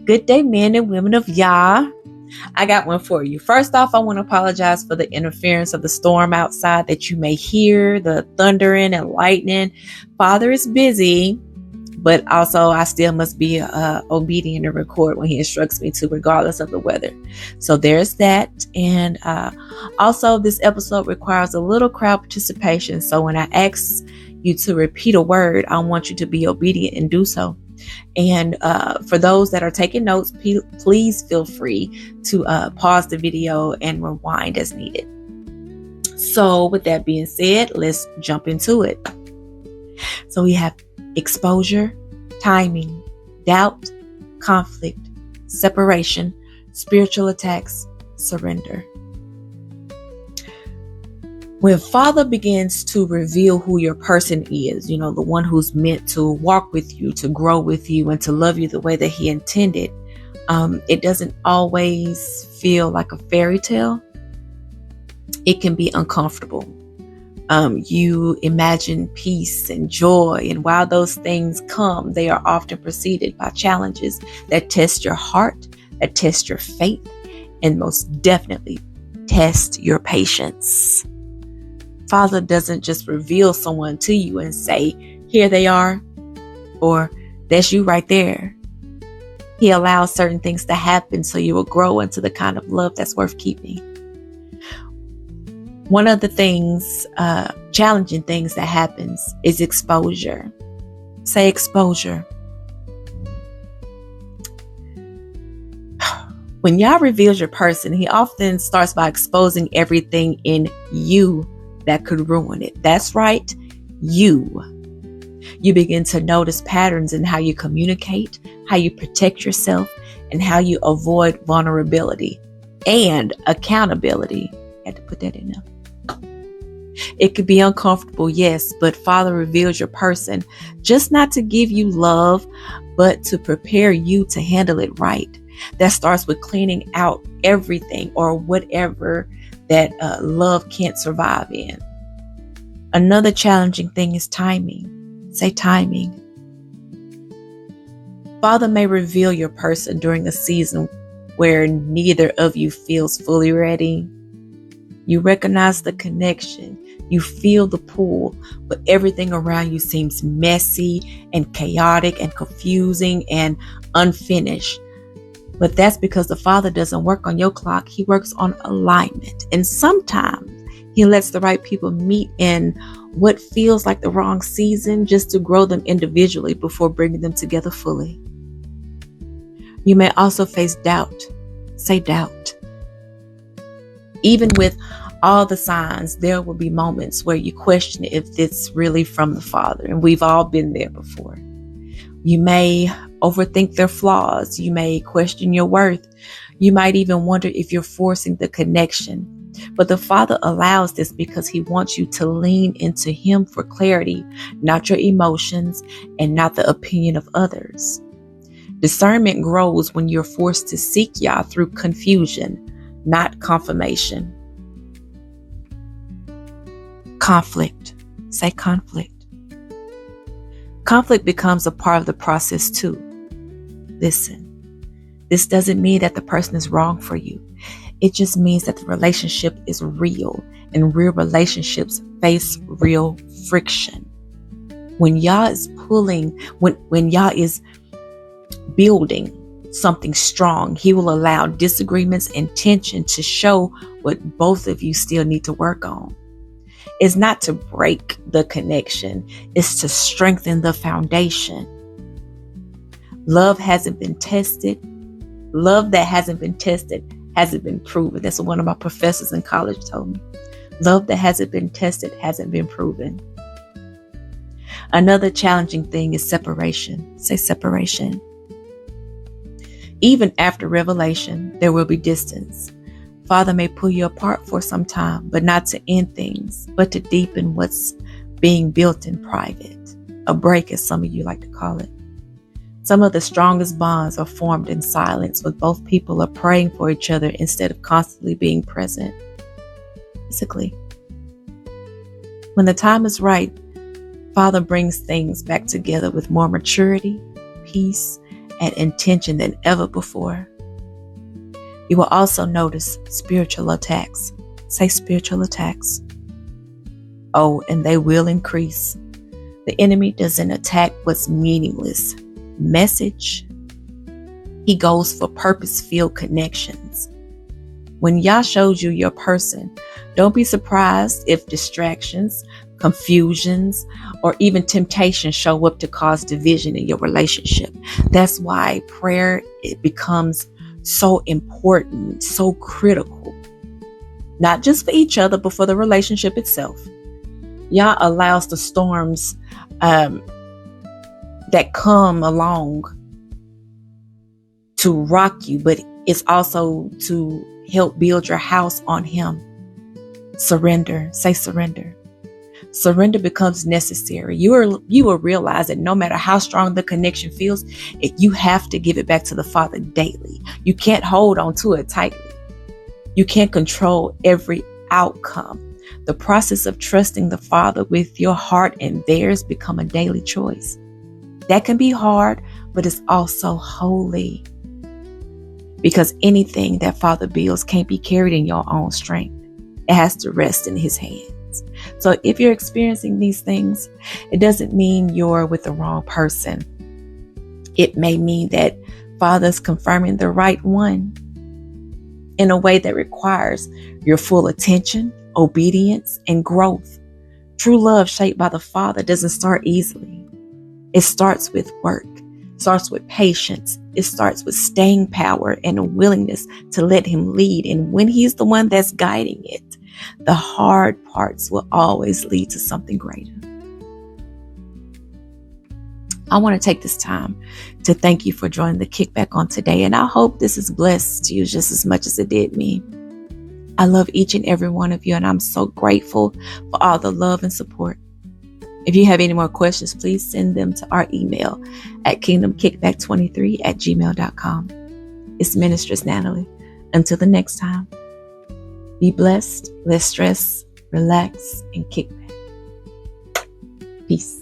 Good day, men and women of Yah. I got one for you. First off, I want to apologize for the interference of the storm outside that you may hear, the thundering and lightning. Father is busy, but also I still must be obedient and record when he instructs me to, regardless of the weather. So there's that. And also, this episode requires a little crowd participation. So when I ask you to repeat a word, I want you to be obedient and do so. And for those that are taking notes, please feel free to pause the video and rewind as needed. So with that being said, let's jump into it. So we have exposure, timing, doubt, conflict, separation, spiritual attacks, surrender. When Father begins to reveal who your person is, the one who's meant to walk with you, to grow with you, and to love you the way that he intended, it doesn't always feel like a fairy tale. It can be uncomfortable. You imagine peace and joy, and while those things come, they are often preceded by challenges that test your heart, that test your faith, and most definitely test your patience. Father doesn't just reveal someone to you and say, here they are, or that's you right there. He allows certain things to happen so you will grow into the kind of love that's worth keeping. One of the things, challenging things that happens is exposure. Say exposure. When Yah reveals your person, he often starts by exposing everything in you that could ruin it. That's right, you. You begin to notice patterns in how you communicate, how you protect yourself, and how you avoid vulnerability and accountability. I had to put that in there. It could be uncomfortable, yes, but Father reveals your person just not to give you love, but to prepare you to handle it right. That starts with cleaning out everything or whatever that love can't survive in. Another challenging thing is timing. Say timing. Father may reveal your person during a season where neither of you feels fully ready. You recognize the connection. You feel the pull, but everything around you seems messy and chaotic and confusing and unfinished. But that's because the Father doesn't work on your clock. He works on alignment. And sometimes he lets the right people meet in what feels like the wrong season just to grow them individually before bringing them together fully. You may also face doubt. Say doubt. Even with all the signs, there will be moments where you question if it's really from the Father. And we've all been there before. You may overthink their flaws. You may question your worth. You might even wonder if you're forcing the connection. But the Father allows this because he wants you to lean into him for clarity, not your emotions and not the opinion of others. Discernment grows when you're forced to seek Yah through confusion, not confirmation. Conflict. Say conflict. Conflict becomes a part of the process too. Listen, this doesn't mean that the person is wrong for you. It just means that the relationship is real, and real relationships face real friction. When Yah is when Yah is building something strong, he will allow disagreements and tension to show what both of you still need to work on. It's not to break the connection, it's to strengthen the foundation. Love hasn't been tested. Love that hasn't been tested hasn't been proven. That's what one of my professors in college told me. Love that hasn't been tested hasn't been proven. Another challenging thing is separation. Say separation. Even after revelation, there will be distance. Father may pull you apart for some time, but not to end things, but to deepen what's being built in private. A break, as some of you like to call it. Some of the strongest bonds are formed in silence, when both people are praying for each other instead of constantly being present. Physically. When the time is right, Father brings things back together with more maturity, peace, and intention than ever before. You will also notice spiritual attacks. Say spiritual attacks. Oh, and they will increase. The enemy doesn't attack what's meaningless. Message. He goes for purpose-filled connections. When Yah shows you your person, don't be surprised if distractions, confusions, or even temptation show up to cause division in your relationship. That's why prayer, it becomes so important, so critical. Not just for each other, but for the relationship itself. Yah allows the storms that come along to rock you, but it's also to help build your house on Him. Surrender. Say surrender. Surrender becomes necessary. You will realize that no matter how strong the connection feels, you have to give it back to the Father daily. You can't hold on to it tightly. You can't control every outcome. The process of trusting the Father with your heart and theirs become a daily choice. That can be hard, but it's also holy. Because anything that Father builds can't be carried in your own strength. It has to rest in His hands. So if you're experiencing these things, it doesn't mean you're with the wrong person. It may mean that Father's confirming the right one in a way that requires your full attention, obedience, and growth. True love shaped by the Father doesn't start easily. It starts with work. It starts with patience. It starts with staying power and a willingness to let Him lead. And when He's the one that's guiding it, the hard parts will always lead to something greater. I want to take this time to thank you for joining the Kickback on today. And I hope this has blessed you just as much as it did me. I love each and every one of you, and I'm so grateful for all the love and support. If you have any more questions, please send them to our email at kingdomkickback23@gmail.com. It's Ministress Natalie. Until the next time, be blessed, less stress, relax, and kick back. Peace.